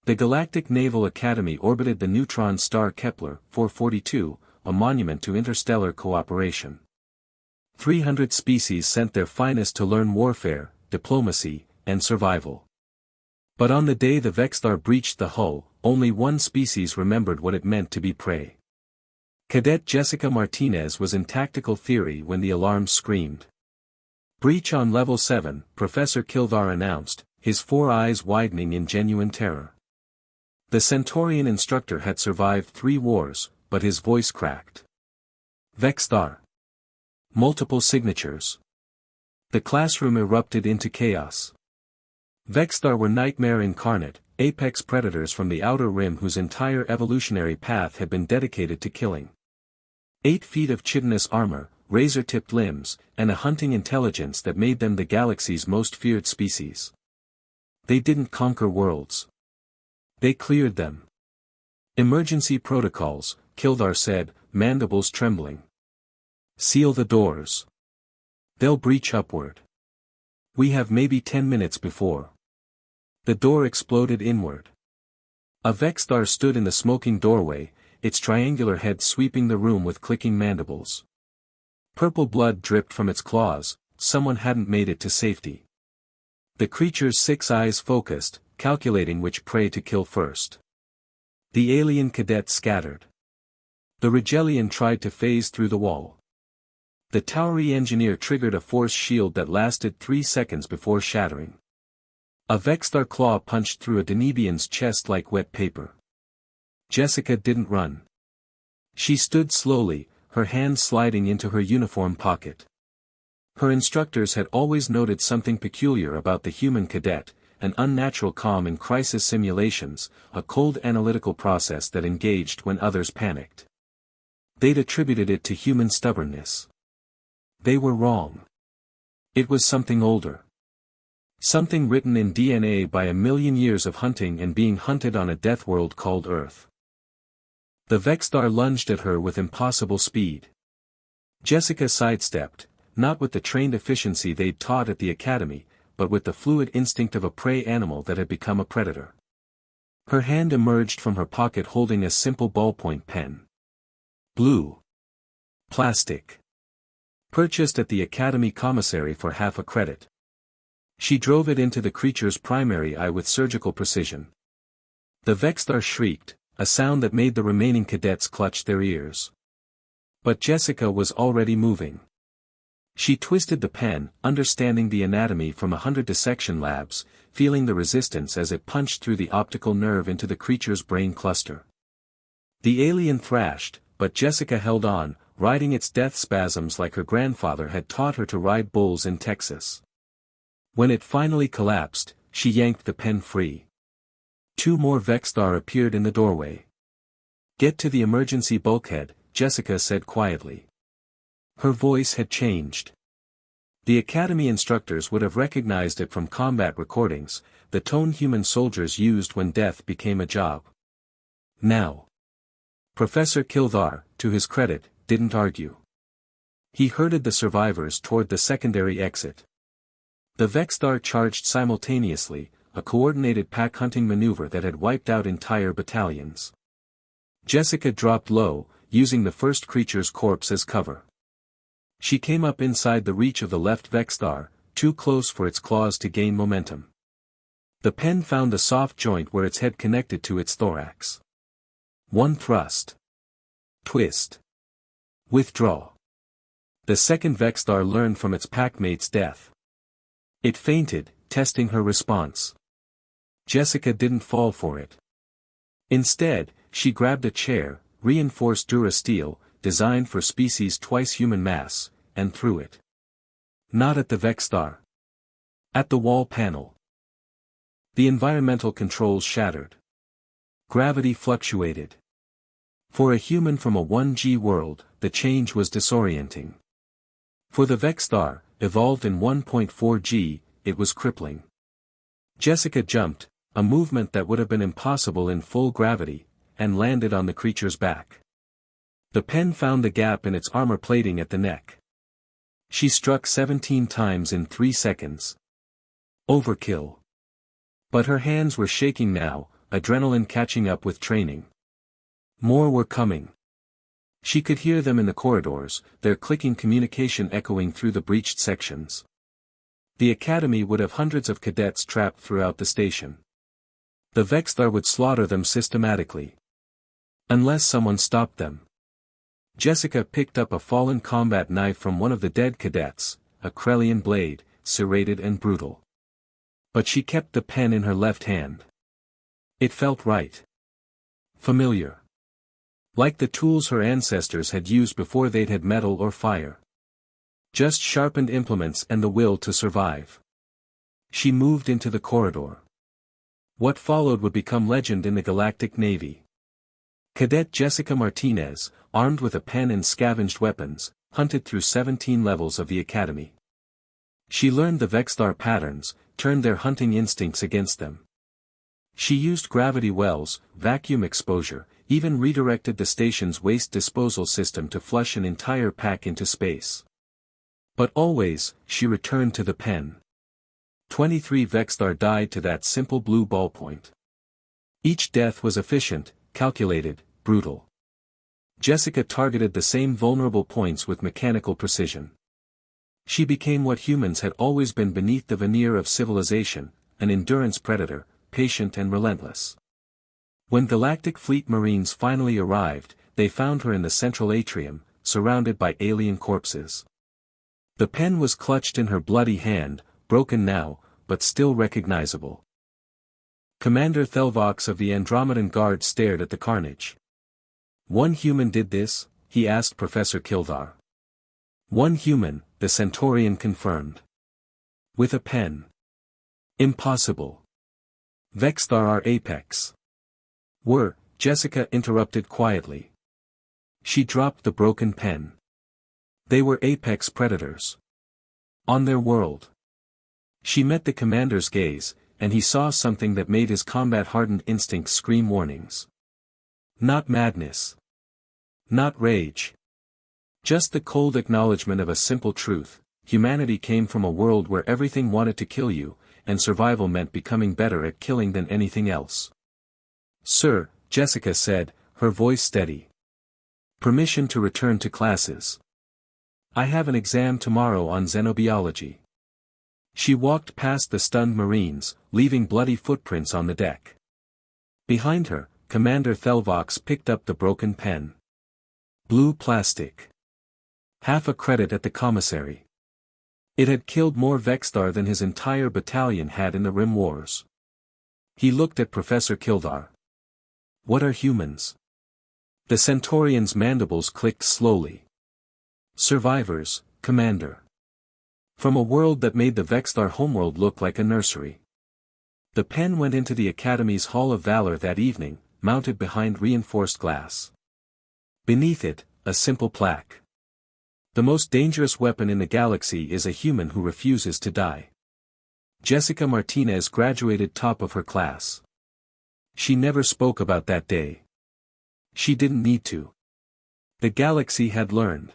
The Galactic Naval Academy orbited the neutron star Kepler 442, a monument to interstellar cooperation. 300 species sent their finest to learn warfare, diplomacy, and survival. But on the day the Vexstar breached the hull, only one species remembered what it meant to be prey. Cadet Jessica Martinez was in tactical theory when the alarm screamed. "Breach on level 7, Professor Kilvar announced, his 4 eyes widening in genuine terror. The Centaurian instructor had survived 3 wars, but his voice cracked. Vexstar. Multiple signatures. The classroom erupted into chaos. Vexstar were nightmare incarnate, apex predators from the outer rim whose entire evolutionary path had been dedicated to killing. 8 feet of chitinous armor, razor-tipped limbs, and a hunting intelligence that made them the galaxy's most feared species. They didn't conquer worlds. They cleared them. Emergency protocols, Kildar said, mandibles trembling. Seal the doors. They'll breach upward. We have maybe 10 minutes before. The door exploded inward. A Vexstar stood in the smoking doorway, its triangular head sweeping the room with clicking mandibles. Purple blood dripped from its claws, someone hadn't made it to safety. The creature's 6 eyes focused, calculating which prey to kill first. The alien cadet scattered. The Rigelian tried to phase through the wall. The Tauri engineer triggered a force shield that lasted 3 seconds before shattering. A Vexstar claw punched through a Denebian's chest like wet paper. Jessica didn't run. She stood slowly, her hand sliding into her uniform pocket. Her instructors had always noted something peculiar about the human cadet, an unnatural calm in crisis simulations, a cold analytical process that engaged when others panicked. They'd attributed it to human stubbornness. They were wrong. It was something older. Something written in DNA by a million years of hunting and being hunted on a death world called Earth. The Vexstar lunged at her with impossible speed. Jessica sidestepped, not with the trained efficiency they'd taught at the academy, but with the fluid instinct of a prey animal that had become a predator. Her hand emerged from her pocket holding a simple ballpoint pen. Blue. Plastic. Purchased at the academy commissary for half a credit. She drove it into the creature's primary eye with surgical precision. The Vexstar shrieked, a sound that made the remaining cadets clutch their ears. But Jessica was already moving. She twisted the pen, understanding the anatomy from 100 dissection labs, feeling the resistance as it punched through the optical nerve into the creature's brain cluster. The alien thrashed, but Jessica held on, riding its death spasms like her grandfather had taught her to ride bulls in Texas. When it finally collapsed, she yanked the pen free. 2 more Vexstar appeared in the doorway. "Get to the emergency bulkhead," Jessica said quietly. Her voice had changed. The academy instructors would have recognized it from combat recordings, the tone human soldiers used when death became a job. Now. Professor Kilvar, to his credit, didn't argue. He herded the survivors toward the secondary exit. The Vexstar charged simultaneously, a coordinated pack hunting maneuver that had wiped out entire battalions. Jessica dropped low, using the first creature's corpse as cover. She came up inside the reach of the left Vexstar, too close for its claws to gain momentum. The pen found the soft joint where its head connected to its thorax. 1 thrust. Twist. Withdraw. The second Vexstar learned from its packmate's death. It fainted, testing her response. Jessica didn't fall for it. Instead, she grabbed a chair, reinforced durasteel, designed for species twice human mass, and threw it. Not at the Vexstar. At the wall panel. The environmental controls shattered. Gravity fluctuated. For a human from a 1G world, the change was disorienting. For the Vexstar, evolved in 1.4G, it was crippling. Jessica jumped, a movement that would have been impossible in full gravity, and landed on the creature's back. The pen found the gap in its armor plating at the neck. She struck 17 times in 3 seconds. Overkill. But her hands were shaking now, adrenaline catching up with training. More were coming. She could hear them in the corridors, their clicking communication echoing through the breached sections. The academy would have hundreds of cadets trapped throughout the station. The Vexthar would slaughter them systematically. Unless someone stopped them. Jessica picked up a fallen combat knife from one of the dead cadets, a Krellian blade, serrated and brutal. But she kept the pen in her left hand. It felt right. Familiar. Like the tools her ancestors had used before they'd had metal or fire. Just sharpened implements and the will to survive. She moved into the corridor. What followed would become legend in the Galactic Navy. Cadet Jessica Martinez, armed with a pen and scavenged weapons, hunted through 17 levels of the academy. She learned the Vexthar patterns, turned their hunting instincts against them. She used gravity wells, vacuum exposure, even redirected the station's waste disposal system to flush an entire pack into space. But always, she returned to the pen. 23 Vexthar died to that simple blue ballpoint. Each death was efficient, calculated, brutal. Jessica targeted the same vulnerable points with mechanical precision. She became what humans had always been beneath the veneer of civilization, an endurance predator, patient and relentless. When Galactic Fleet Marines finally arrived, they found her in the central atrium, surrounded by alien corpses. The pen was clutched in her bloody hand, broken now, but still recognizable. Commander Thelvox of the Andromedan Guard stared at the carnage. One human did this, he asked Professor Kildar. One human, the Centaurian confirmed. With a pen. Impossible. Vexthar are apex. Were, Jessica interrupted quietly. She dropped the broken pen. They were apex predators. On their world. She met the commander's gaze, and he saw something that made his combat-hardened instincts scream warnings. Not madness. Not rage. Just the cold acknowledgement of a simple truth: humanity came from a world where everything wanted to kill you, and survival meant becoming better at killing than anything else. Sir, Jessica said, her voice steady. Permission to return to classes. I have an exam tomorrow on xenobiology. She walked past the stunned Marines, leaving bloody footprints on the deck. Behind her, Commander Thelvox picked up the broken pen. Blue plastic. Half a credit at the commissary. It had killed more Vexthar than his entire battalion had in the Rim Wars. He looked at Professor Kildar. What are humans? The Centaurian's mandibles clicked slowly. Survivors, Commander. From a world that made the Vexthar homeworld look like a nursery. The pen went into the Academy's Hall of Valor that evening, mounted behind reinforced glass. Beneath it, a simple plaque. The most dangerous weapon in the galaxy is a human who refuses to die. Jessica Martinez graduated top of her class. She never spoke about that day. She didn't need to. The galaxy had learned.